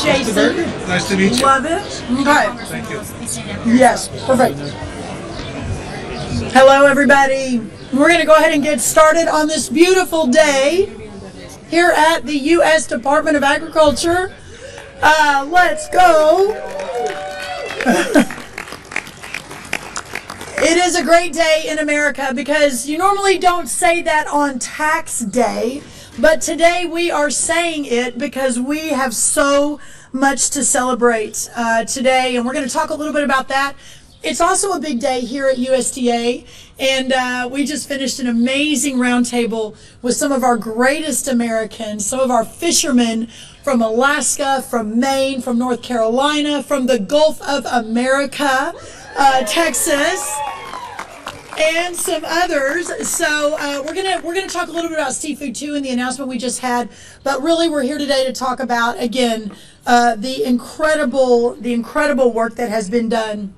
Jason. Nice to meet you. Love it. Okay. Thank you. Yes, perfect. Hello, everybody. We're going to go ahead and get started on this beautiful day here at the U.S. Department of Agriculture. Let's go. It is a great day in America because you normally don't say that on tax day, but today we are saying it because we have so much to celebrate today, and we're going to talk a little bit about that. It's also a big day here at USDA, and we just finished an amazing roundtable with some of our greatest Americans, some of our fishermen from Alaska, from Maine, from North Carolina, from the Gulf of America, Texas, and some others. So we're gonna talk a little bit about seafood too in the announcement we just had. But really, we're here today to talk about again the incredible work that has been done,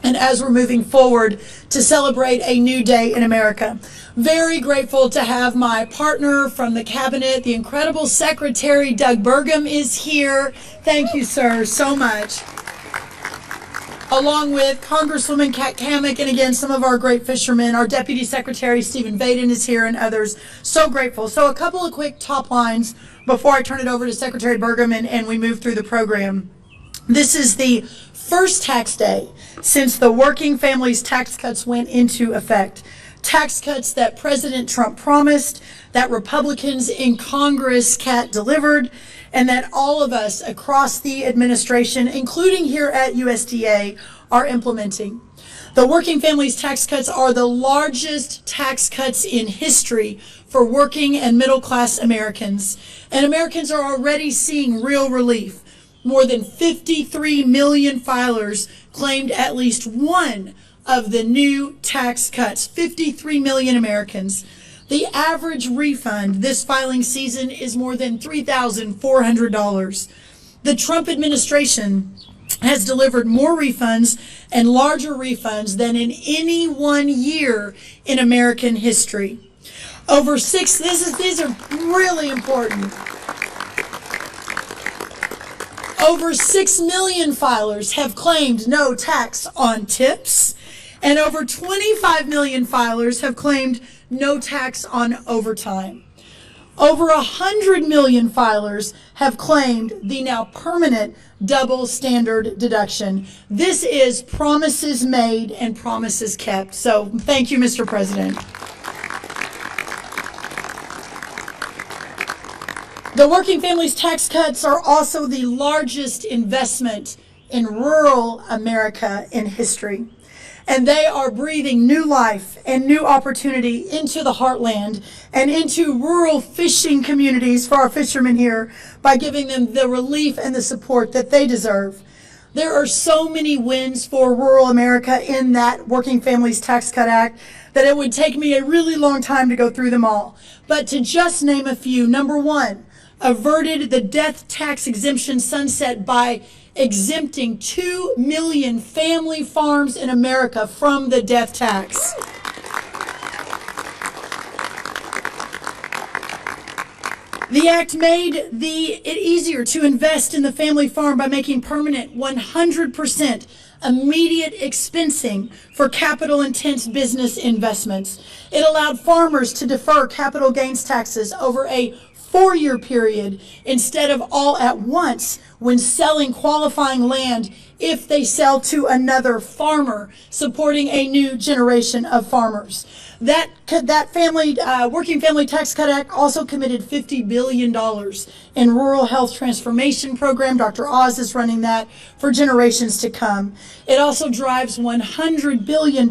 and as we're moving forward to celebrate a new day in America. Very grateful to have my partner from the cabinet, the incredible Secretary Doug Burgum is here. Thank you, sir, so much. Along with Congresswoman Kat Kamek, and again, some of our great fishermen. Our Deputy Secretary Stephen Vaden is here, and others. So grateful. So a couple of quick top lines before I turn it over to Secretary Burgum and we move through the program. This is the first tax day since the working families tax cuts went into effect. Tax cuts that President Trump promised, that Republicans in Congress, Kat, delivered, and that all of us across the administration, including here at USDA, are implementing. The working families tax cuts are the largest tax cuts in history for working and middle class Americans. And Americans are already seeing real relief. More than 53 million filers claimed at least one of the new tax cuts. 53 million Americans. The average refund this filing season is more than $3,400. The Trump administration has delivered more refunds and larger refunds than in any one year in American history. These are really important. Over 6 million filers have claimed no tax on tips, and over 25 million filers have claimed no tax on overtime. Over 100 million filers have claimed the now permanent double standard deduction. This is promises made and promises kept. So thank you, Mr. President. The working families tax cuts are also the largest investment in rural America in history. And they are breathing new life and new opportunity into the heartland and into rural fishing communities for our fishermen here by giving them the relief and the support that they deserve. There are so many wins for rural America in that Working Families Tax Cut Act that it would take me a really long time to go through them all. But to just name a few, number one, averted the death tax exemption sunset by exempting 2 million family farms in America from the death tax. The act made it easier to invest in the family farm by making permanent 100% immediate expensing for capital-intensive business investments. It allowed farmers to defer capital gains taxes over a 4-year period instead of all at once when selling qualifying land if they sell to another farmer, supporting a new generation of farmers. That Working Family Tax Cut Act also committed $50 billion in Rural Health Transformation Program. Dr. Oz is running that for generations to come. It also drives $100 billion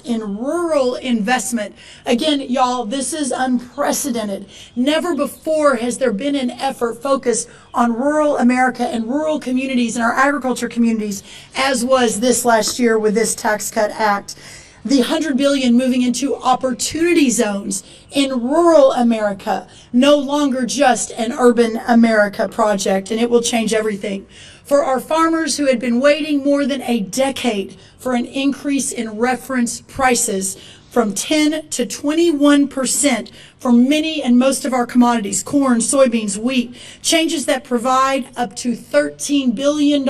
in rural investment. Again, y'all, this is unprecedented. Never before has there been an effort focused on rural America and rural communities and our agriculture communities as was this last year with this Tax Cut Act. The $100 billion moving into opportunity zones in rural America, no longer just an urban America project, and it will change everything. For our farmers who had been waiting more than a decade for an increase in reference prices, from 10 to 21% for many and most of our commodities, corn, soybeans, wheat, changes that provide up to $13 billion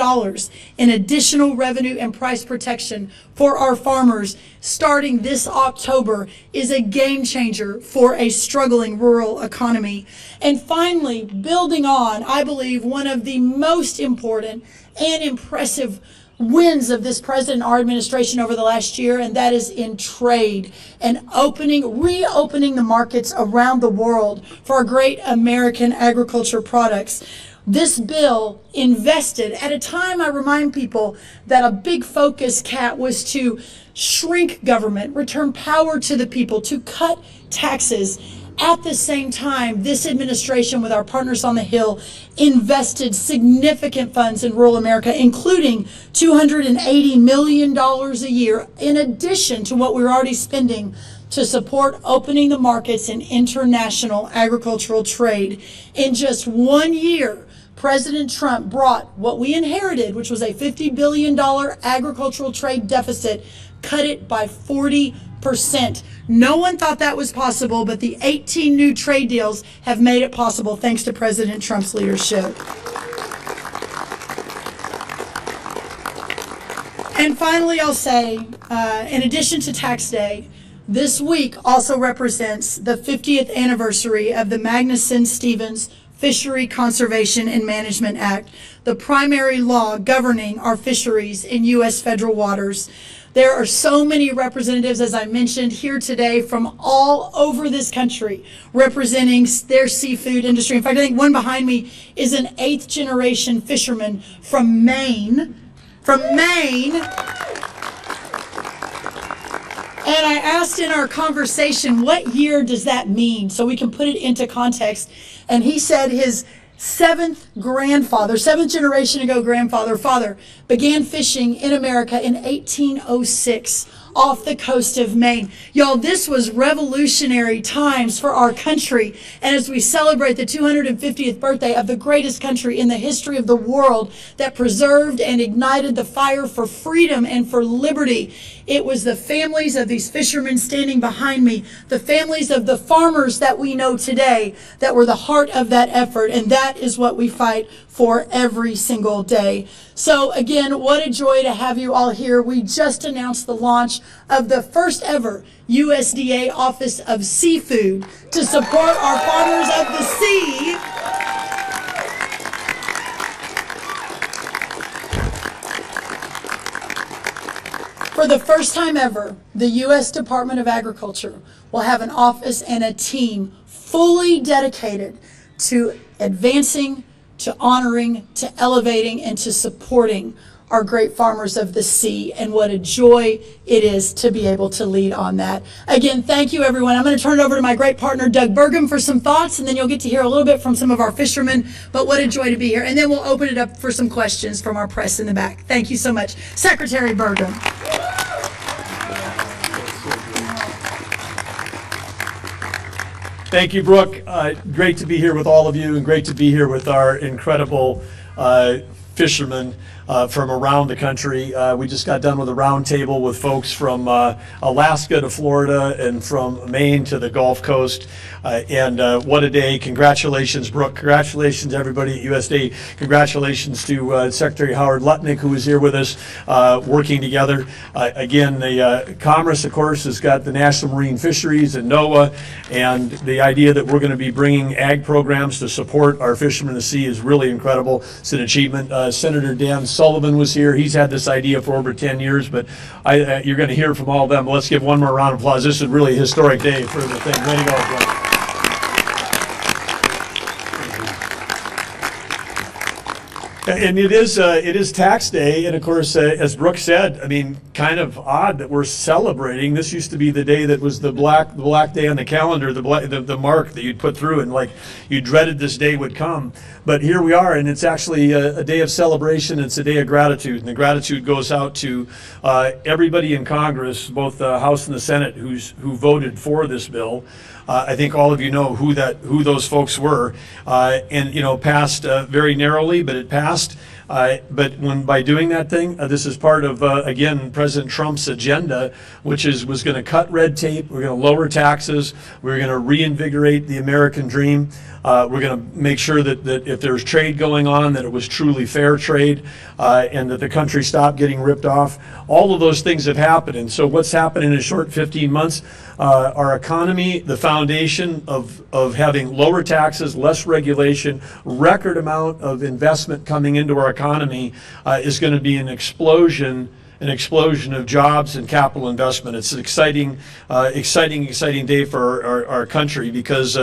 in additional revenue and price protection for our farmers starting this October is a game changer for a struggling rural economy. And finally, building on, I believe, one of the most important and impressive wins of this president and our administration over the last year, and that is in trade and reopening the markets around the world for our great American agriculture products. This bill invested at a time, I remind people, that a big focus, Kat, was to shrink government, return power to the people, to cut taxes. At the same time, this administration, with our partners on the Hill, invested significant funds in rural America, including $280 million a year, in addition to what we're already spending to support opening the markets in international agricultural trade. In just 1 year, President Trump brought what we inherited, which was a $50 billion agricultural trade deficit, cut it by 40%. No one thought that was possible, but the 18 new trade deals have made it possible thanks to President Trump's leadership. And finally, I'll say, in addition to Tax Day, this week also represents the 50th anniversary of the Magnuson-Stevens Fishery Conservation and Management Act, the primary law governing our fisheries in U.S. federal waters. There are so many representatives, as I mentioned, here today from all over this country representing their seafood industry. In fact, I think one behind me is an 8th generation fisherman from Maine. And I asked in our conversation, what year does that mean? So we can put it into context. And he said his seventh generation ago father began fishing in America in 1806 off the coast of Maine. Y'all, this was revolutionary times for our country. And as we celebrate the 250th birthday of the greatest country in the history of the world that preserved and ignited the fire for freedom and for liberty, it was the families of these fishermen standing behind me, the families of the farmers that we know today, that were the heart of that effort. And that is what we fight for every single day. So again, what a joy to have you all here. We just announced the launch of the first ever USDA Office of Seafood to support our farmers of the sea. For the first time ever, the U.S. Department of Agriculture will have an office and a team fully dedicated to advancing, to honoring, to elevating, and to supporting our great farmers of the sea. And what a joy it is to be able to lead on that. Again, thank you, everyone. I'm going to turn it over to my great partner, Doug Burgum, for some thoughts, and then you'll get to hear a little bit from some of our fishermen. But what a joy to be here. And then we'll open it up for some questions from our press in the back. Thank you so much. Secretary Burgum. Thank you, Brooke. Great to be here with all of you, and great to be here with our incredible fishermen from around the country. We just got done with a roundtable with folks from Alaska to Florida and from Maine to the Gulf Coast. And what a day. Congratulations, Brooke. Congratulations, everybody at USDA. Congratulations to Secretary Howard Lutnick, who is here with us, working together. Again, the Commerce, of course, has got the National Marine Fisheries and NOAA, and the idea that we're going to be bringing ag programs to support our fishermen in the sea is really incredible. It's an achievement. Senator Dan Sullivan was here. He's had this idea for over 10 years, but you're going to hear from all of them. Let's give one more round of applause. This is really a historic day for the thing. Way to go, Brooke. And it is tax day, and of course, as Brooke said, I mean, kind of odd that we're celebrating. This used to be the day that was the black day on the calendar, the mark that you'd put through, and like you dreaded this day would come. But here we are, and it's actually a day of celebration. It's a day of gratitude, and the gratitude goes out to everybody in Congress, both the House and the Senate, who voted for this bill. I think all of you know who those folks were, and passed very narrowly, but it passed. But by doing that thing, this is part of, again, President Trump's agenda, which was going to cut red tape, we're going to lower taxes, we're going to reinvigorate the American dream. We're going to make sure that if there's trade going on, that it was truly fair trade, and that the country stopped getting ripped off. All of those things have happened. And so what's happened in a short 15 months, our economy, the foundation of having lower taxes, less regulation, record amount of investment coming into our economy is going to be an explosion of jobs and capital investment. It's an exciting day for our country, because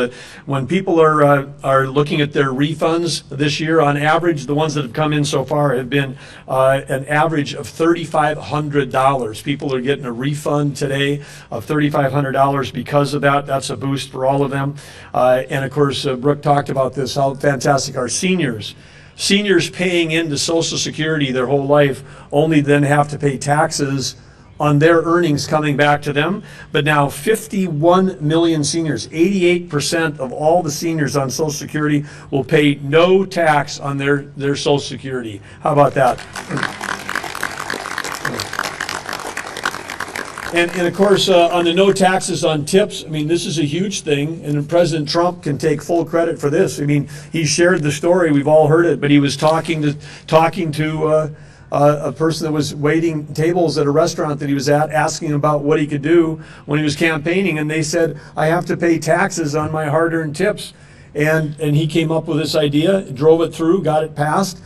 when people are looking at their refunds this year, on average, the ones that have come in so far have been an average of $3,500. People are getting a refund today of $3,500 because of that. That's a boost for all of them. And of course, Brooke talked about this, how fantastic our seniors paying into Social Security their whole life only then have to pay taxes on their earnings coming back to them. But now 51 million seniors, 88% of all the seniors on Social Security will pay no tax on their Social Security. How about that? And of course, on the no taxes on tips, I mean, this is a huge thing, and President Trump can take full credit for this. I mean, he shared the story, we've all heard it, but he was talking to a person that was waiting tables at a restaurant that he was at, asking about what he could do when he was campaigning, and they said, I have to pay taxes on my hard-earned tips. And he came up with this idea, drove it through, got it passed.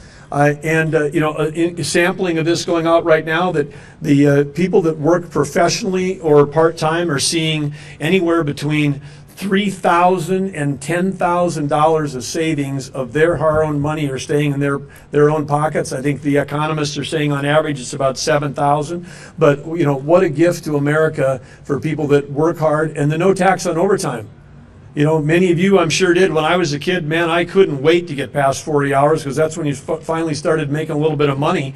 Sampling of this going out right now, that the people that work professionally or part-time are seeing anywhere between $3,000 and $10,000 of savings of their hard-earned money are staying in their own pockets. I think the economists are saying on average it's about $7,000. But what a gift to America for people that work hard, and the no tax on overtime. Many of you, I'm sure, did. When I was a kid, man, I couldn't wait to get past 40 hours, because that's when you finally started making a little bit of money,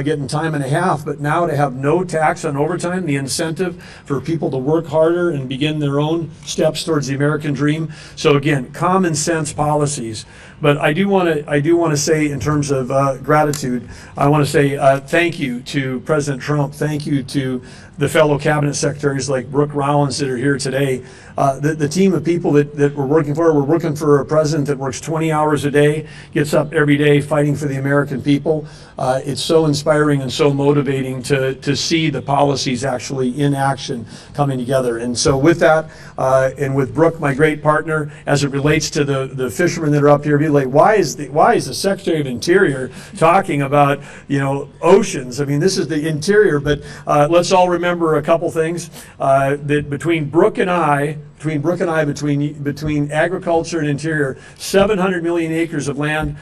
getting time and a half. But now to have no tax on overtime, the incentive for people to work harder and begin their own steps towards the American dream. So again, common sense policies. But I do want to say, in terms of gratitude, I want to say thank you to President Trump. Thank you to the fellow cabinet secretaries like Brooke Rollins that are here today. The team of people that we're working for a president that works 20 hours a day, gets up every day fighting for the American people. It's so inspiring and so motivating to see the policies actually in action coming together. And so with that, and with Brooke, my great partner, as it relates to the fishermen that are up here, be like, why is the Secretary of Interior talking about oceans? I mean, this is the interior, but let's all remember a couple things that between Brooke and I, between agriculture and interior, 700 million acres of land,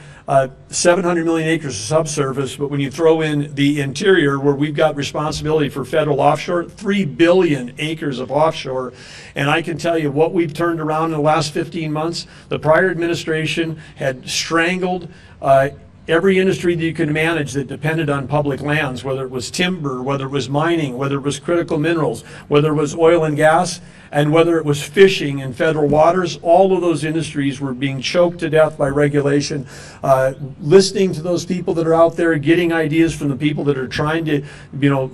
700 million acres of subsurface, but when you throw in the interior, where we've got responsibility for federal offshore, 3 billion acres of offshore. And I can tell you what we've turned around in the last 15 months. The prior administration had strangled every industry that you could manage that depended on public lands, whether it was timber, whether it was mining, whether it was critical minerals, whether it was oil and gas, and whether it was fishing in federal waters. All of those industries were being choked to death by regulation. Listening to those people that are out there, getting ideas from the people that are trying to,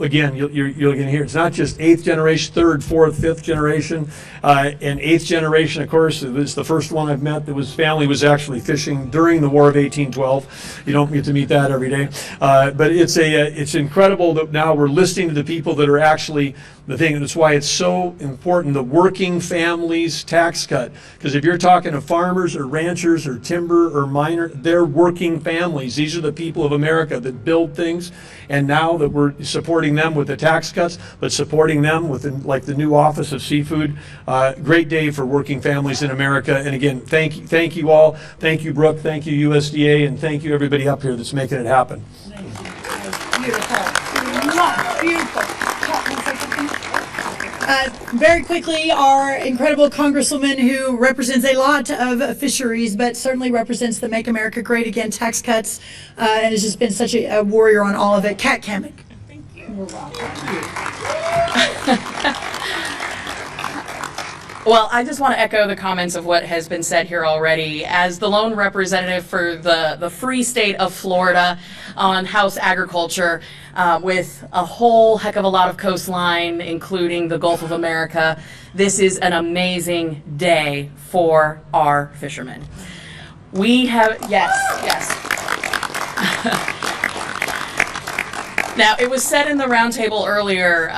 again, you're going to hear, it's not just 8th generation, 3rd, 4th, 5th generation. And 8th generation, of course, it was the first one I've met that was family was actually fishing during the War of 1812. You don't get to meet that every day. But it's incredible that now we're listening to the people that are actually the thing. That's why it's so important, the working families tax cut. Because if you're talking to farmers or ranchers or timber or miner, they're working families. These are the people of America that build things. And now that we're supporting them with the tax cuts, but supporting them with like the new Office of Seafood, great day for working families in America. And again, thank you all. Thank you, Brooke. Thank you, USDA. And thank you, everybody up here that's making it happen. Beautiful. Beautiful. Very quickly, our incredible Congresswoman who represents a lot of fisheries, but certainly represents the Make America Great Again tax cuts, and has just been such a warrior on all of it. Kat Kamek. Thank you. You're welcome. Well, I just want to echo the comments of what has been said here already. As the lone representative for the free state of Florida on House Agriculture, with a whole heck of a lot of coastline, including the Gulf of America, this is an amazing day for our fishermen. We have, yes. Now, it was said in the roundtable earlier,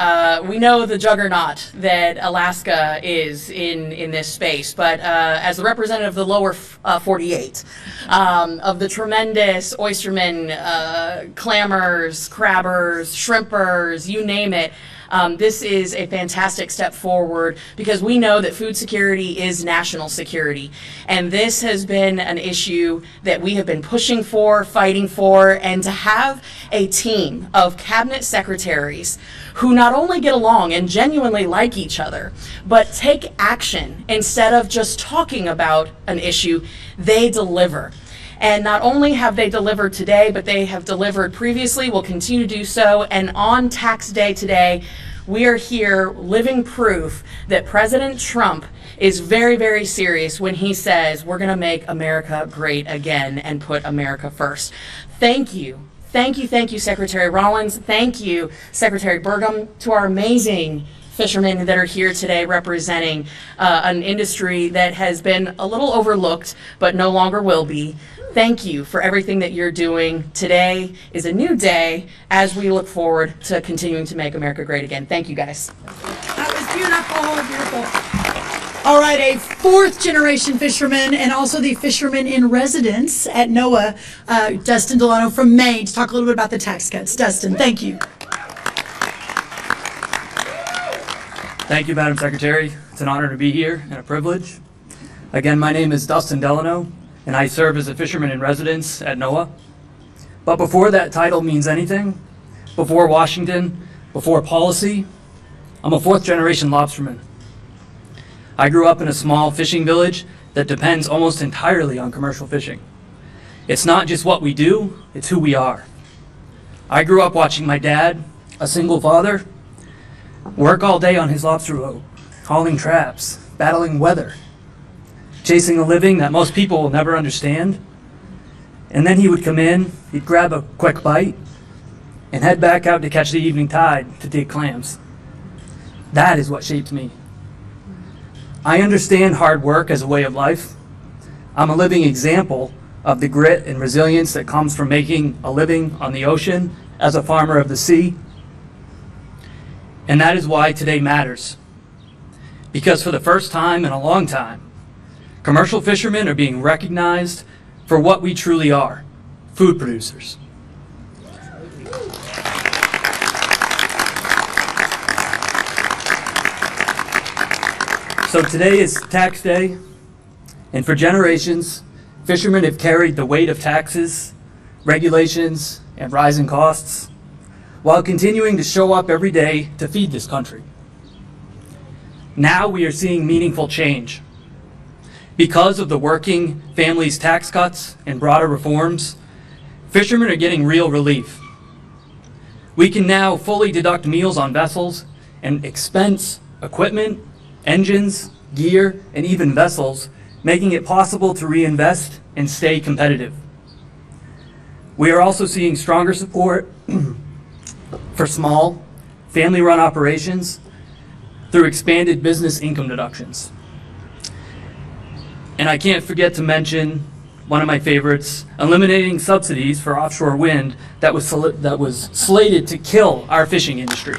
we know the juggernaut that Alaska is in this space, but as the representative of the lower 48, of the tremendous oystermen, clammers, crabbers, shrimpers, you name it, this is a fantastic step forward because we know that food security is national security. And this has been an issue that we have been pushing for, fighting for, and to have a team of cabinet secretaries who not only get along and genuinely like each other, but take action instead of just talking about an issue, they deliver. And not only have they delivered today, but they have delivered previously, will continue to do so. And on tax day today, we are here living proof that President Trump is very, very serious when he says we're going to make America great again and put America first. Thank you. Thank you, Secretary Rollins. Thank you, Secretary Burgum, to our amazing fishermen that are here today representing an industry that has been a little overlooked, but no longer will be. Thank you for everything that you're doing. Today is a new day as we look forward to continuing to make America great again. Thank you, guys. That was beautiful. All right, a fourth generation fisherman and also the fisherman in residence at NOAA, Dustin Delano from Maine, to talk a little bit about the tax cuts. Dustin, thank you. Thank you, Madam Secretary. It's an honor to be here and a privilege. Again, my name is Dustin Delano, and I serve as a fisherman in residence at NOAA. But before that title means anything, before Washington, before policy, I'm a fourth generation lobsterman. I grew up in a small fishing village that depends almost entirely on commercial fishing. It's not just what we do, it's who we are. I grew up watching my dad, a single father, work all day on his lobster boat, hauling traps, battling weather, chasing a living that most people will never understand. And then he would come in, he'd grab a quick bite, and head back out to catch the evening tide to dig clams. That is what shaped me. I understand hard work as a way of life. I'm a living example of the grit and resilience that comes from making a living on the ocean as a farmer of the sea. And that is why today matters. Because for the first time in a long time, commercial fishermen are being recognized for what we truly are, food producers. So today is tax day, and for generations, fishermen have carried the weight of taxes, regulations, and rising costs, while continuing to show up every day to feed this country. Now we are seeing meaningful change. Because of the working families' tax cuts and broader reforms, fishermen are getting real relief. We can now fully deduct meals on vessels and expense equipment, engines, gear, and even vessels, making it possible to reinvest and stay competitive. We are also seeing stronger support for small, family-run operations through expanded business income deductions. And I can't forget to mention one of my favorites, eliminating subsidies for offshore wind that was slated to kill our fishing industry.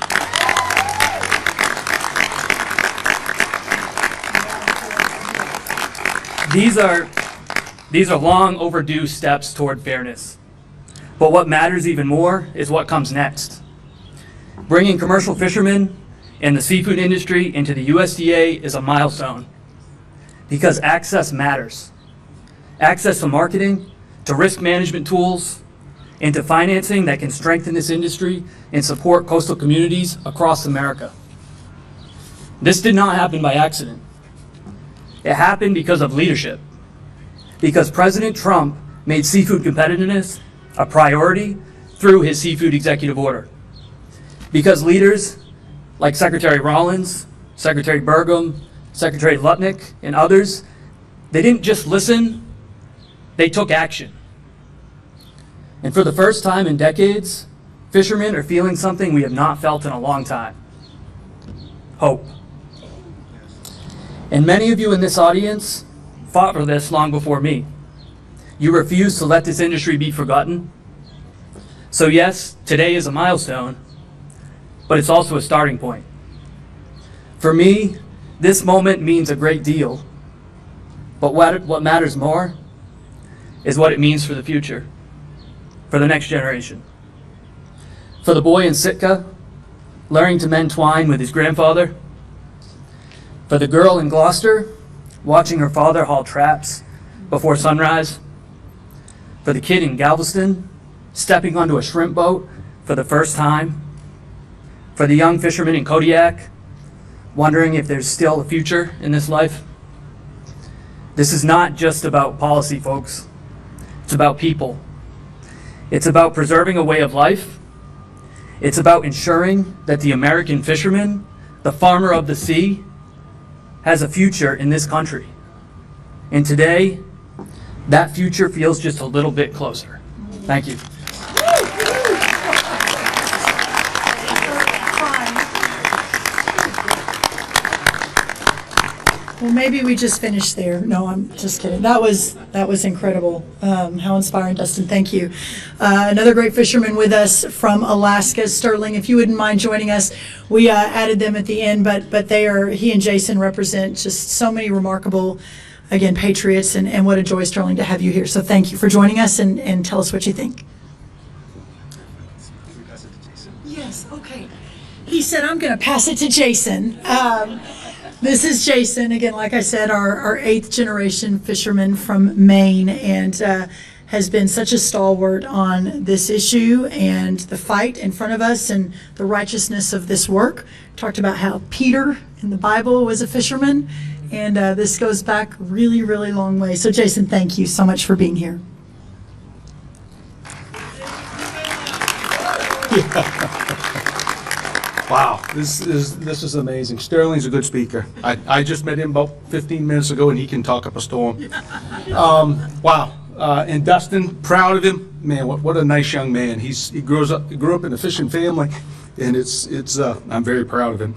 These are long overdue steps toward fairness. But what matters even more is what comes next. Bringing commercial fishermen and the seafood industry into the USDA is a milestone because access matters. Access to marketing, to risk management tools, and to financing that can strengthen this industry and support coastal communities across America. This did not happen by accident. It happened because of leadership. Because President Trump made seafood competitiveness a priority through his seafood executive order. Because leaders like Secretary Rollins, Secretary Burgum, Secretary Lutnick, and others, they didn't just listen, they took action. And for the first time in decades, fishermen are feeling something we have not felt in a long time: hope. And many of you in this audience fought for this long before me. You refused to let this industry be forgotten. So yes, today is a milestone, but it's also a starting point. For me, this moment means a great deal. But what matters more is what it means for the future, for the next generation. For the boy in Sitka, learning to mend twine with his grandfather. For the girl in Gloucester, watching her father haul traps before sunrise. For the kid in Galveston, stepping onto a shrimp boat for the first time. For the young fisherman in Kodiak, wondering if there's still a future in this life. This is not just about policy, folks. It's about people. It's about preserving a way of life. It's about ensuring that the American fisherman, the farmer of the sea, has a future in this country. And today, that future feels just a little bit closer. Thank you. Well, maybe we just finished there. No, I'm just kidding. That was incredible. How inspiring, Dustin. Thank you. Another great fisherman with us from Alaska, Sterling. If you wouldn't mind joining us, we added them at the end, but he and Jason represent just so many remarkable, again, patriots, and what a joy, Sterling, to have you here. So thank you for joining us, and tell us what you think. Yes, okay. He said, I'm going to pass it to Jason. This is Jason, again, like I said, our 8th generation fisherman from Maine, and has been such a stalwart on this issue and the fight in front of us and the righteousness of this work. Talked about how Peter in the Bible was a fisherman, and this goes back really, really long way. So Jason, thank you so much for being here. Wow, this is amazing. Sterling's a good speaker. I just met him about 15 minutes ago, and he can talk up a storm. Wow, and Dustin, proud of him. Man, what a nice young man. He grew up in a fishing family, and I'm very proud of him.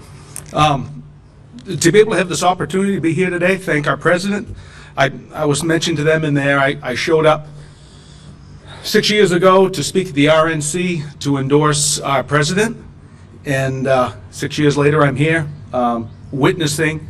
To be able to have this opportunity to be here today, thank our president. I was mentioned to them in there. I showed up 6 years ago to speak at the RNC to endorse our president. And 6 years later, I'm here witnessing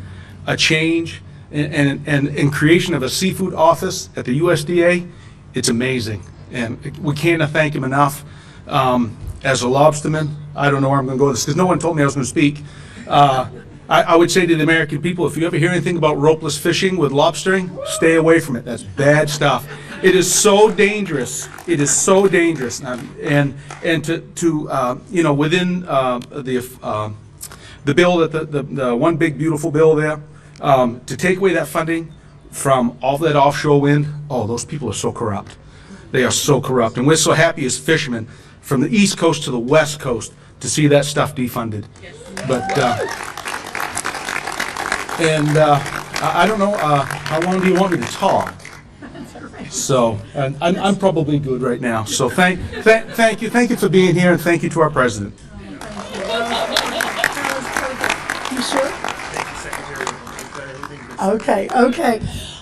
a change and creation of a seafood office at the USDA. It's amazing, and we can't thank him enough. As a lobsterman, I don't know where I'm going to go with this because no one told me I was going to speak. I would say to the American people, if you ever hear anything about ropeless fishing with lobstering, stay away from it. That's bad stuff. It is so dangerous. It is so dangerous. And to within the bill, that the one big beautiful bill there, to take away that funding from all that offshore wind, oh, those people are so corrupt. They are so corrupt. And we're so happy as fishermen from the East Coast to the West Coast to see that stuff defunded. Yes. But, I don't know, how long do you want me to talk? So, I'm probably good right now. So thank you for being here, and thank you to our president. You sure? Okay.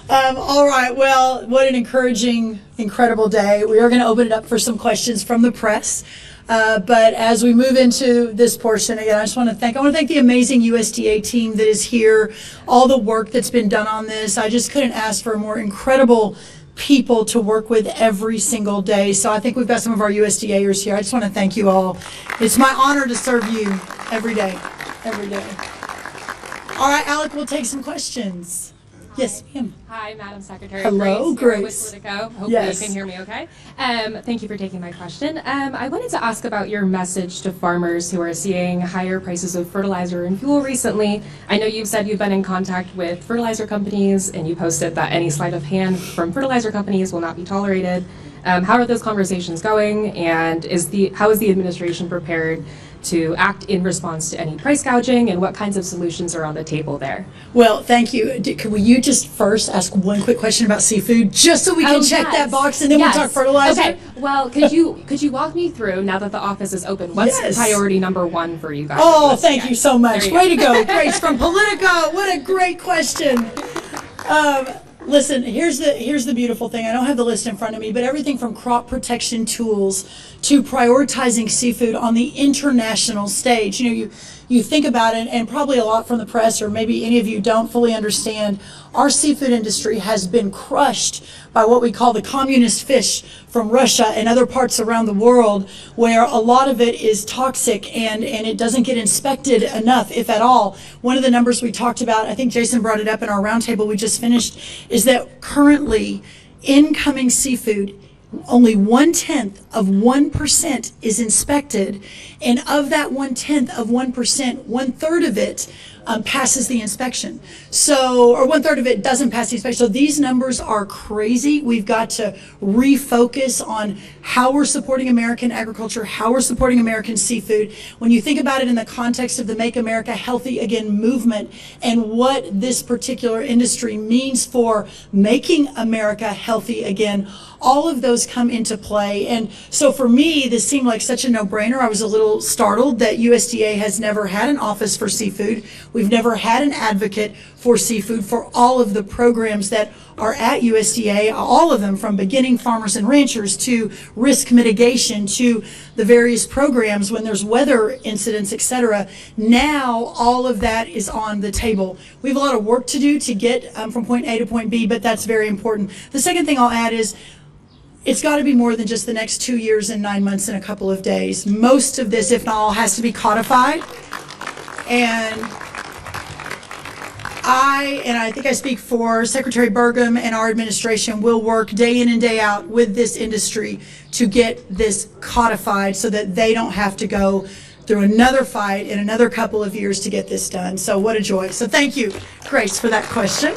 All right. Well, what an encouraging, incredible day. We are going to open it up for some questions from the press. But as we move into this portion, again, I want to thank the amazing USDA team that is here, all the work that's been done on this. I just couldn't ask for a more incredible people to work with every single day. So I think we've got some of our USDAers here. I just want to thank you all. It's my honor to serve you every day. All right, Alec, we'll take some questions. Yes, ma'am. Hi, Madam Secretary. Hello, Grace. With Politico. Hopefully Yes. you can hear me okay. Thank you for taking my question. I wanted to ask about your message to farmers who are seeing higher prices of fertilizer and fuel recently. I know you've said you've been in contact with fertilizer companies, and you posted that any sleight of hand from fertilizer companies will not be tolerated. How are those conversations going, and how is the administration prepared to act in response to any price gouging, and what kinds of solutions are on the table there? Well, thank you. Will you just first ask one quick question about seafood, just so we can check that box, and then we'll talk fertilizer? Okay. Well, could you walk me through, now that the office is open, what's priority number one for you guys? Oh, thank you so much. Way to go, Grace from Politico. What a great question. Listen, here's the beautiful thing. I don't have the list in front of me, but everything from crop protection tools to prioritizing seafood on the international stage. You know, you think about it, and probably a lot from the press, or maybe any of you don't fully understand, our seafood industry has been crushed by what we call the communist fish from Russia and other parts around the world, where a lot of it is toxic and it doesn't get inspected enough, if at all. One of the numbers we talked about, I think Jason brought it up in our roundtable we just finished, is that currently incoming seafood, only 0.1% is inspected, and of that 0.1%, 1/3 of it passes the inspection. So, or 1/3 of it doesn't pass the inspection. So these numbers are crazy. We've got to refocus on how we're supporting American agriculture, how we're supporting American seafood. When you think about it in the context of the Make America Healthy Again movement and what this particular industry means for making America healthy again, all of those come into play. And so for me, this seemed like such a no-brainer. I was a little startled that USDA has never had an office for seafood. We've never had an advocate for seafood for all of the programs that are at USDA, all of them, from beginning farmers and ranchers to risk mitigation to the various programs when there's weather incidents, etc. Now all of that is on the table. We have a lot of work to do to get from point A to point B, but that's very important. The second thing I'll add is it's got to be more than just the next 2 years and 9 months and a couple of days. Most of this, if not all, has to be codified. And I think I speak for Secretary Burgum and our administration, will work day in and day out with this industry to get this codified so that they don't have to go through another fight in another couple of years to get this done. So what a joy. So thank you, Grace, for that question.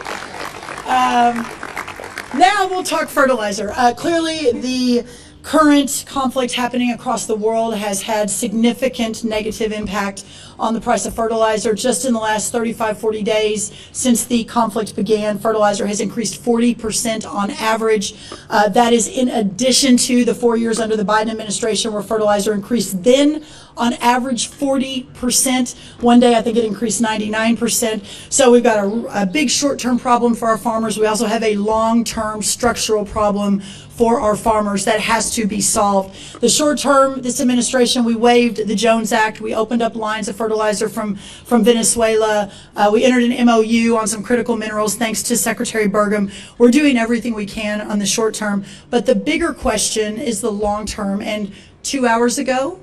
Now we'll talk fertilizer. Clearly, the current conflict happening across the world has had significant negative impact on the price of fertilizer. Just in the last 35, 40 days since the conflict began, fertilizer has increased 40% on average. That is in addition to the 4 years under the Biden administration where fertilizer increased then on average 40%. One day I think it increased 99%. So we've got a big short-term problem for our farmers. We also have a long-term structural problem for our farmers that has to be solved. The short term, this administration, we waived the Jones Act. We opened up lines of fertilizer from Venezuela. We entered an MOU on some critical minerals thanks to Secretary Burgum. We're doing everything we can on the short term. But the bigger question is the long term. And 2 hours ago,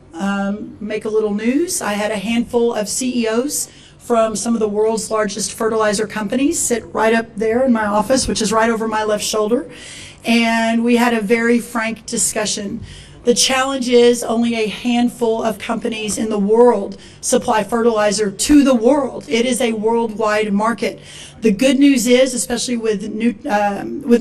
make a little news, I had a handful of CEOs from some of the world's largest fertilizer companies sit right up there in my office, which is right over my left shoulder. And we had a very frank discussion. The challenge is only a handful of companies in the world supply fertilizer to the world. It is a worldwide market. The good news is, especially with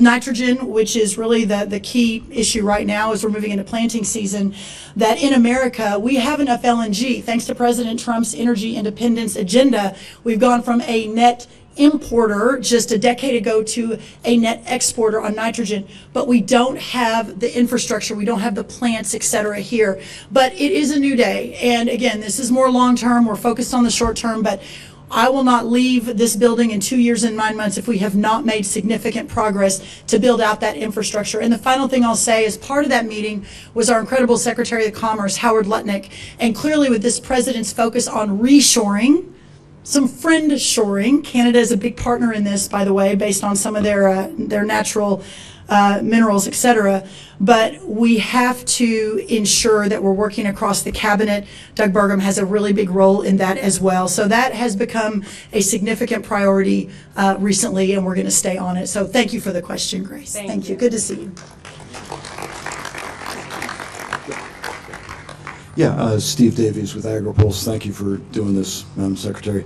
nitrogen, which is really the key issue right now as we're moving into planting season, that in America we have enough LNG. Thanks to President Trump's energy independence agenda, we've gone from a net importer just a decade ago to a net exporter on nitrogen, but we don't have the infrastructure, we don't have the plants, etc. here. But it is a new day, and again, this is more long term. We're focused on the short term, but I will not leave this building in 2 years and 9 months if we have not made significant progress to build out that infrastructure. And the final thing I'll say is part of that meeting was our incredible Secretary of Commerce, Howard Lutnick, and clearly with this president's focus on reshoring, some friend shoring. Canada is a big partner in this, by the way, based on some of their natural minerals, etc. But we have to ensure that we're working across the cabinet. Doug Burgum has a really big role in that as well. So that has become a significant priority recently, and we're going to stay on it. So thank you for the question, Grace. Thank you. Good to see you. Yeah, Steve Davies with AgriPulse. Thank you for doing this, Madam Secretary.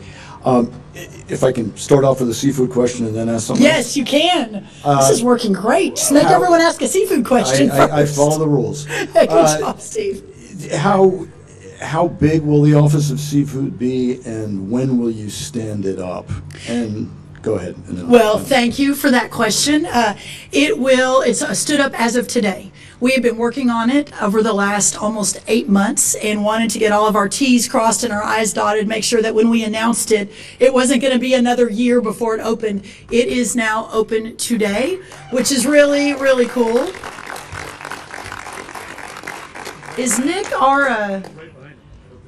If I can start off with a seafood question and then ask something else. Yes, you can. This is working great. Just make everyone ask a seafood question first. I follow the rules. Good job, Steve. How How big will the Office of Seafood be, and when will you stand it up? And go ahead. And then Well, thank you for that question. It's stood up as of today. We have been working on it over the last almost 8 months and wanted to get all of our T's crossed and our I's dotted, make sure that when we announced it, it wasn't going to be another year before it opened. It is now open today, which is really, really cool. Is Nick our...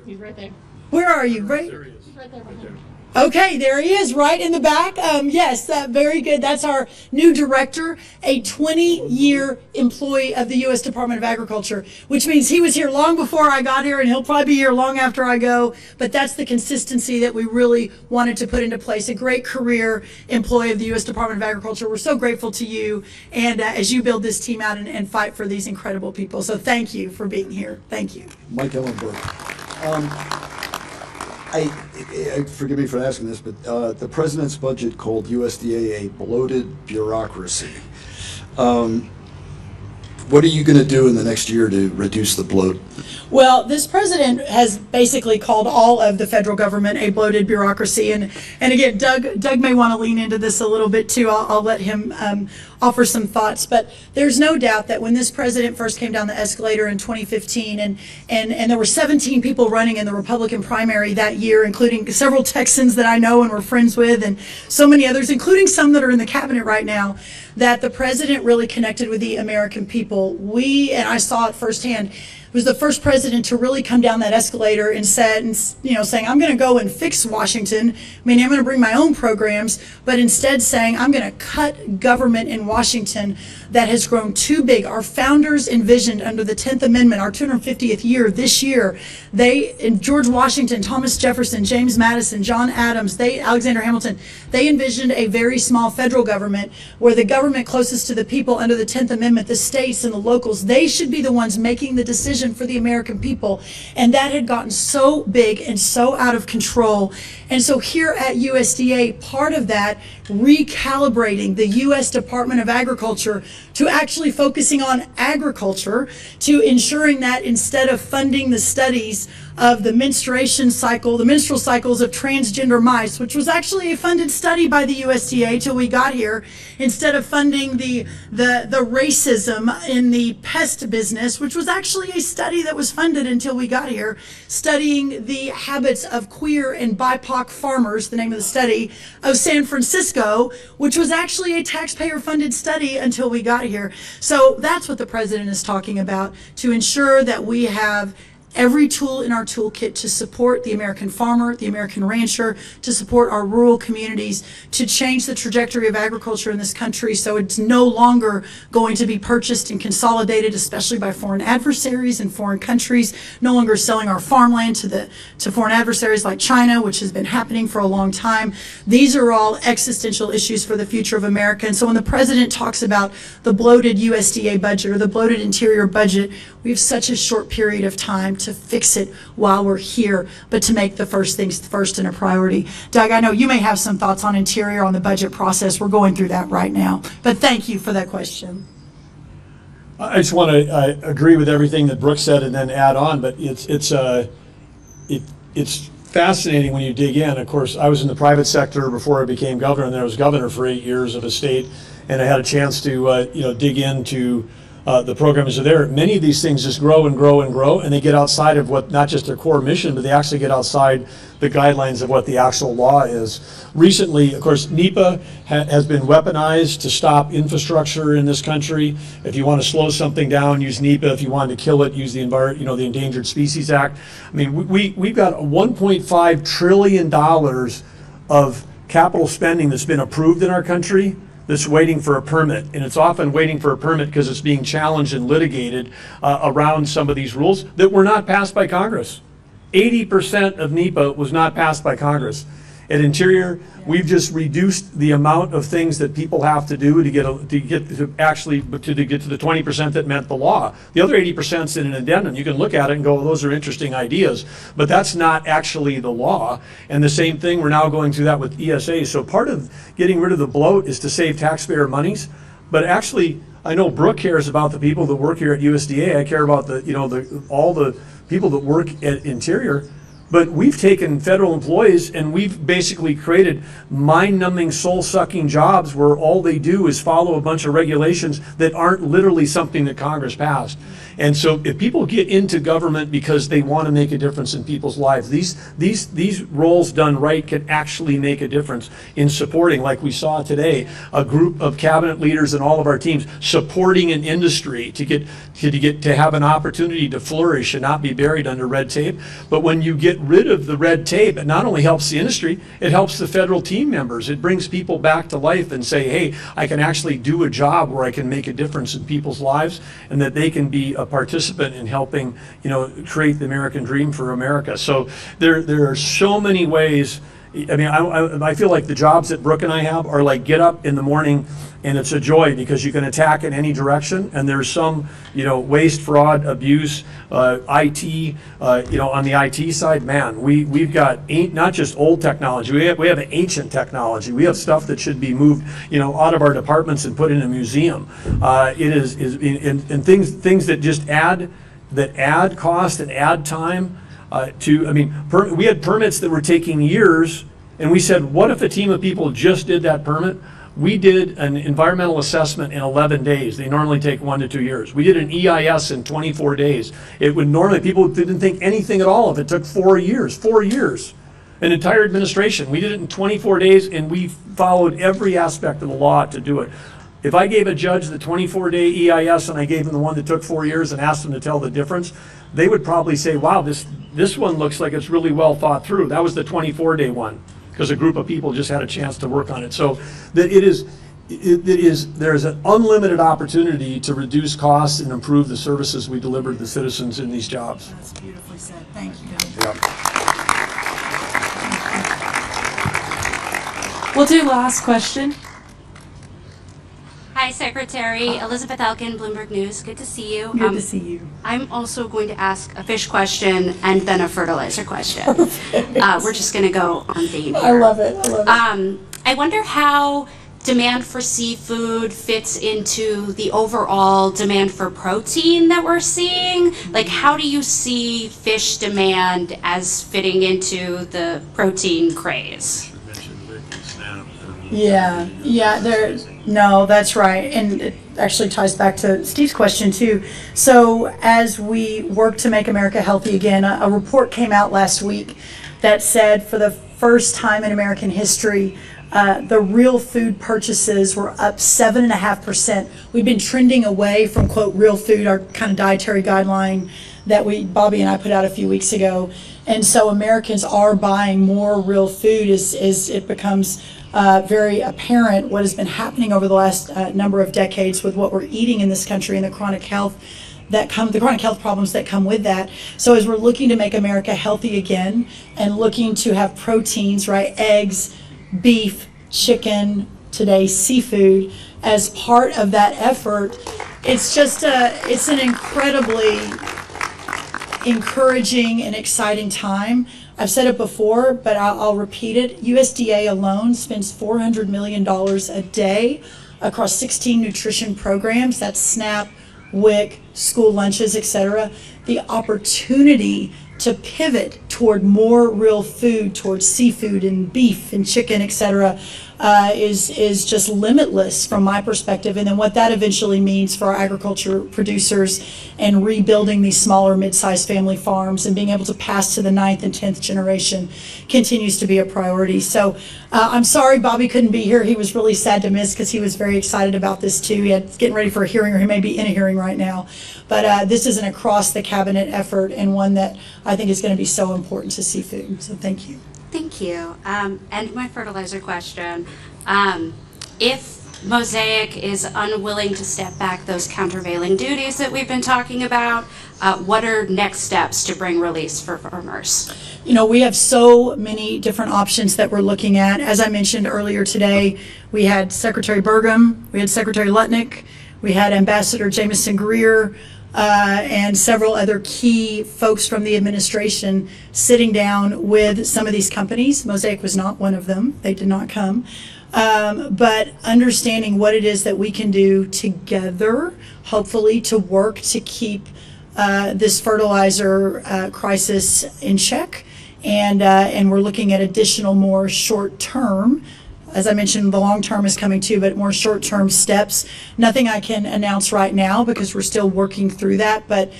He's right there. Where are you? Right? He's right there behind you. Okay, there he is, right in the back. Yes, very good. That's our new director, a 20-year employee of the U.S. Department of Agriculture, which means he was here long before I got here, and he'll probably be here long after I go. But that's the consistency that we really wanted to put into place. A great career employee of the U.S. Department of Agriculture. We're so grateful to you, and as you build this team out and fight for these incredible people. So thank you for being here. Thank you. Mike Ellenberg. Forgive me for asking this, but the president's budget called USDA a bloated bureaucracy. What are you going to do in the next year to reduce the bloat? Well, this president has basically called all of the federal government a bloated bureaucracy. And again, Doug may want to lean into this a little bit too. I'll let him offer some thoughts. But there's no doubt that when this president first came down the escalator in 2015, and there were 17 people running in the Republican primary that year, including several Texans that I know and were friends with, and so many others, including some that are in the cabinet right now, that the president really connected with the American people. And I saw it firsthand, was the first president to really come down that escalator and saying, I'm going to go and fix Washington. I mean, I'm going to bring my own programs, but instead saying, I'm going to cut government in Washington that has grown too big. Our founders envisioned under the 10th Amendment, our 250th year this year, George Washington, Thomas Jefferson, James Madison, John Adams, Alexander Hamilton, they envisioned a very small federal government where the government closest to the people under the 10th Amendment, the states and the locals, they should be the ones making the decision for the American people. And that had gotten so big and so out of control. And so here at USDA, part of that, recalibrating the U.S. Department of Agriculture to actually focusing on agriculture, to ensuring that instead of funding the studies of the menstrual cycles of transgender mice, which was actually a funded study by the USDA till we got here, instead of funding the racism in the pest business, which was actually a study that was funded until we got here, studying the habits of queer and BIPOC farmers, the name of the study, of San Francisco, which was actually a taxpayer-funded study until we got here. So that's what the president is talking about, to ensure that we have every tool in our toolkit to support the American farmer, the American rancher, to support our rural communities, to change the trajectory of agriculture in this country so it's no longer going to be purchased and consolidated, especially by foreign adversaries and foreign countries, no longer selling our farmland to foreign adversaries like China, which has been happening for a long time. These are all existential issues for the future of America. And so when the president talks about the bloated USDA budget or the bloated interior budget, we have such a short period of time to fix it while we're here, but to make the first things first and a priority. Doug, I know you may have some thoughts on interior, on the budget process. We're going through that right now. But thank you for that question. I just want to agree with everything that Brooke said and then add on, but it's fascinating when you dig in. Of course, I was in the private sector before I became governor, and then I was governor for 8 years of a state, and I had a chance to dig into the programs are there. Many of these things just grow and grow and grow, and they get outside of what, not just their core mission, but they actually get outside the guidelines of what the actual law is. Recently, of course, NEPA has been weaponized to stop infrastructure in this country. If you want to slow something down, use NEPA. If you want to kill it, use the the Endangered Species Act. I mean, we've got $1.5 trillion of capital spending that's been approved in our country that's waiting for a permit, and it's often waiting for a permit because it's being challenged and litigated around some of these rules that were not passed by Congress. 80% of NEPA was not passed by Congress. At Interior, we've just reduced the amount of things that people have to do to get to the 20% that meant the law. The other 80% is in an addendum. You can look at it and go, well, those are interesting ideas, but that's not actually the law. And the same thing, we're now going through that with ESA. So part of getting rid of the bloat is to save taxpayer monies, but actually I know Brooke cares about the people that work here at USDA. I care about all the people that work at Interior. But we've taken federal employees and we've basically created mind-numbing, soul-sucking jobs where all they do is follow a bunch of regulations that aren't literally something that Congress passed. And so if people get into government because they want to make a difference in people's lives, these roles done right can actually make a difference in supporting, like we saw today, a group of cabinet leaders and all of our teams supporting an industry to have an opportunity to flourish and not be buried under red tape. But when you get rid of the red tape, it not only helps the industry, it helps the federal team members. It brings people back to life and say, hey, I can actually do a job where I can make a difference in people's lives and that they can be a participant in helping, create the American dream for America. So there are so many ways. I mean, I feel like the jobs that Brooke and I have are like get up in the morning and it's a joy because you can attack in any direction and there's some, waste, fraud, abuse, IT, on the IT side, man, we've got not just old technology, we have ancient technology. We have stuff that should be moved, out of our departments and put in a museum. It is things that just add cost and add time. We had permits that were taking years, and we said, what if a team of people just did that permit? We did an environmental assessment in 11 days. They normally take 1 to 2 years. We did an EIS in 24 days. It would normally, people didn't think anything at all if it took 4 years. 4 years. An entire administration. We did it in 24 days, and we followed every aspect of the law to do it. If I gave a judge the 24-day EIS and I gave him the one that took 4 years and asked him to tell the difference, they would probably say, wow, this one looks like it's really well thought through. That was the 24-day one because a group of people just had a chance to work on it. So that there's an unlimited opportunity to reduce costs and improve the services we deliver to the citizens in these jobs. That's beautifully said. Thank you. Yeah. We'll do last question. Hi, Secretary Elizabeth Elkin, Bloomberg News. Good to see you. Good to see you. I'm also going to ask a fish question and then a fertilizer question. We're just going to go on theme here. I love it. I wonder how demand for seafood fits into the overall demand for protein that we're seeing. Like, how do you see fish demand as fitting into the protein craze? Yeah, no, that's right. And it actually ties back to Steve's question too. So as we work to make America healthy again, a report came out last week that said for the first time in American history, the real food purchases were up 7.5%. We've been trending away from, quote, real food, our kind of dietary guideline that Bobby and I put out a few weeks ago. And so Americans are buying more real food as it becomes very apparent what has been happening over the last number of decades with what we're eating in this country and the chronic health problems that come with that. So as we're looking to make America healthy again and looking to have proteins, right, eggs, beef, chicken, today seafood, as part of that effort, it's an incredibly encouraging and exciting time. I've said it before, but I'll repeat it. USDA alone spends $400 million a day across 16 nutrition programs. That's SNAP, WIC, school lunches, etc. The opportunity to pivot toward more real food, towards seafood and beef and chicken, etc., is just limitless from my perspective. And then what that eventually means for our agriculture producers and rebuilding these smaller mid-sized family farms and being able to pass to the 9th and 10th generation continues to be a priority. So I'm sorry Bobby couldn't be here. He was really sad to miss because he was very excited about this too. He's getting ready for a hearing, or he may be in a hearing right now. But this is an across the cabinet effort and one that I think is going to be so important to seafood. So thank you. Thank you. And my fertilizer question. If Mosaic is unwilling to step back those countervailing duties that we've been talking about, what are next steps to bring release for farmers? You know, we have so many different options that we're looking at. As I mentioned earlier today, we had Secretary Burgum, we had Secretary Lutnick, we had Ambassador Jameson Greer, and several other key folks from the administration sitting down with some of these companies. Mosaic was not one of them. They did not come. but understanding what it is that we can do together, hopefully, to work to keep this fertilizer crisis in check. And we're looking at additional more short-term. As I mentioned, the long term is coming too, but more short-term steps. Nothing I can announce right now because we're still working through that, but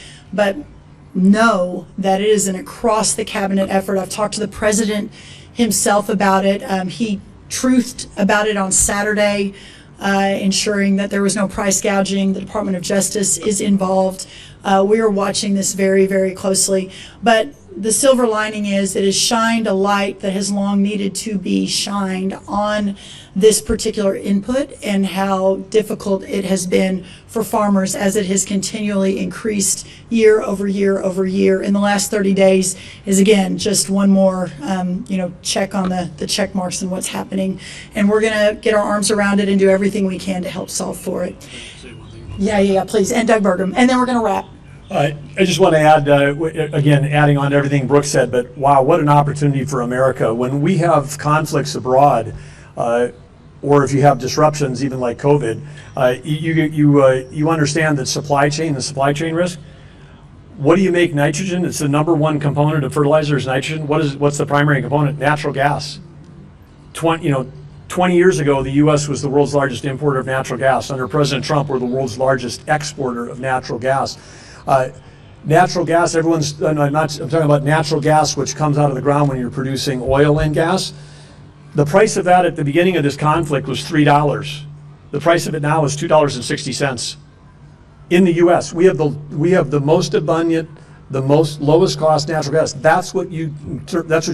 know that it is an across the cabinet effort. I've talked to the president himself about it. He truthed about it on Saturday, ensuring that there was no price gouging. The Department of Justice is involved. We are watching this very, very closely. But the silver lining is it has shined a light that has long needed to be shined on this particular input and how difficult it has been for farmers as it has continually increased year over year over year. In the last 30 days is, again, just one more check on the check marks and what's happening. And we're going to get our arms around it and do everything we can to help solve for it. Yeah, please. And Doug Burgum. And then we're going to wrap. I just want to add, again, adding on to everything Brooke said, but wow, what an opportunity for America. When we have conflicts abroad, or if you have disruptions, even like COVID, you understand that supply chain risk. What do you make nitrogen? It's the number one component of fertilizer is nitrogen. What's the primary component? Natural gas. 20 years ago, the U.S. was the world's largest importer of natural gas. Under President Trump, we're the world's largest exporter of natural gas. Natural gas, I'm talking about natural gas which comes out of the ground when you're producing oil and gas. The price of that at the beginning of this conflict was $3. The price of it now is $2.60. In the U.S., we have the most abundant, the most lowest cost natural gas. That's what you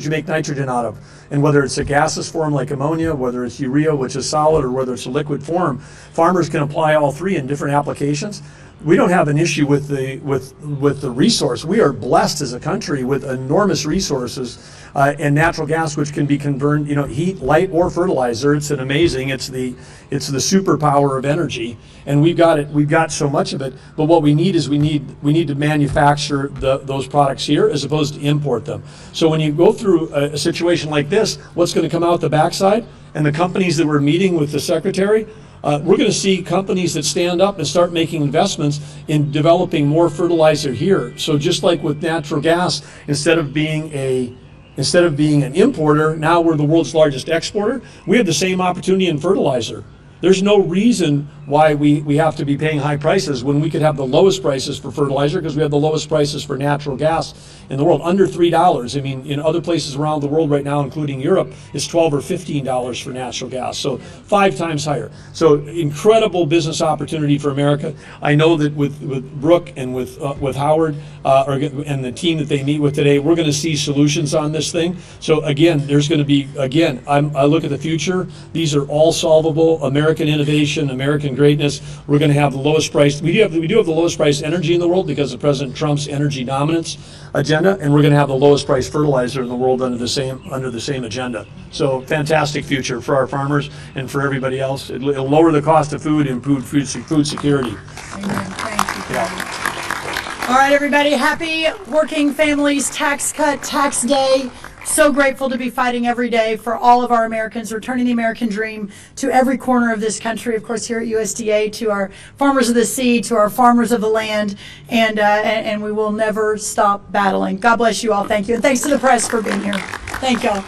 make nitrogen out of. And whether it's a gaseous form like ammonia, whether it's urea, which is solid, or whether it's a liquid form, farmers can apply all three in different applications. We don't have an issue with the resource. We are blessed as a country with enormous resources and natural gas, which can be converted, heat, light, or fertilizer. It's amazing. It's the superpower of energy, and we've got so much of it. But what we need is we need to manufacture those products here as opposed to import them. So when you go through a situation like this, what's going to come out the backside? And the companies that we're meeting with the secretary. We're going to see companies that stand up and start making investments in developing more fertilizer here. So just like with natural gas, instead of being an importer, now we're the world's largest exporter. We have the same opportunity in fertilizer. There's no reason why we have to be paying high prices when we could have the lowest prices for fertilizer because we have the lowest prices for natural gas in the world, under $3. I mean, in other places around the world right now, including Europe, it's $12 or $15 for natural gas, so 5 times higher. So incredible business opportunity for America. I know that with Brooke and with Howard and the team that they meet with today, we're going to see solutions on this thing. So again, there's going to be, I look at the future. These are all solvable. American innovation, American greatness. We're going to have the lowest price. We do have the lowest price energy in the world because of President Trump's energy dominance agenda, and we're going to have the lowest price fertilizer in the world under the same agenda. So fantastic future for our farmers and for everybody else. It'll lower the cost of food, improve food security. Amen. Thank you. Yeah. All right, everybody. Happy Working Families Tax Cut Tax Day. So grateful to be fighting every day for all of our Americans, returning the American dream to every corner of this country. Of course, here at USDA, to our farmers of the sea, to our farmers of the land, and we will never stop battling. God bless you all. Thank you. And thanks to the press for being here. Thank y'all.